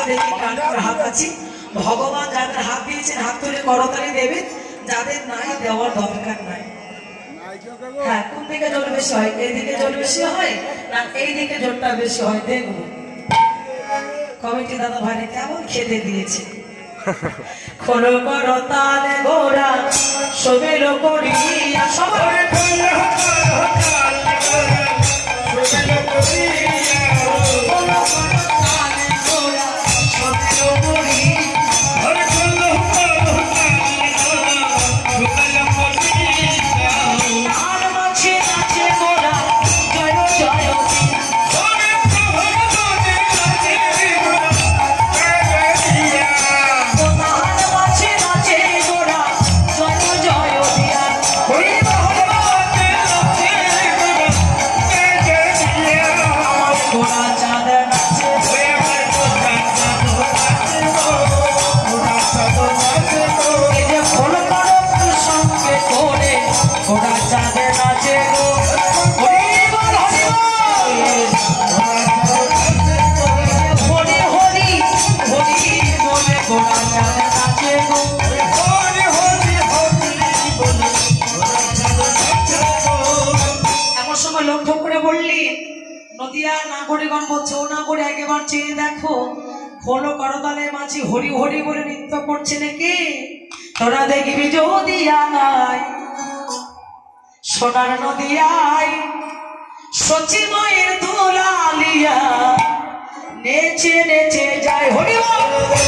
দেখি কার হাত আছে ভগবান যাদের হাত দিয়েছেন হাত তুলে করতালি দেবেন যাদের নাই দেওয়ার দরকার নাই হ্যাঁ কোন দিকে জোর বেশি হয় এইদিকে জোর বেশি হয় না এইদিকে জোরটা বেশি হয় দেখবো কমিটি দাদা ভাই কেমন খেতে দিয়েছে খোলো করতালে গোরা সবেল করিয়া সবাই লক্ষ্য করে বললি নদিয়া নাগরিকগণ বলছে ও নাগরিক একবার চেয়ে দেখো খোলো করতালের মাঝি হরি হরি বলে নৃত্য করছে নাকি তোরা দেখবি যদি আয় সোনার নদিয়ায় সচিময়ের দুলালিয়া নেচে নেচে যায় হরি বল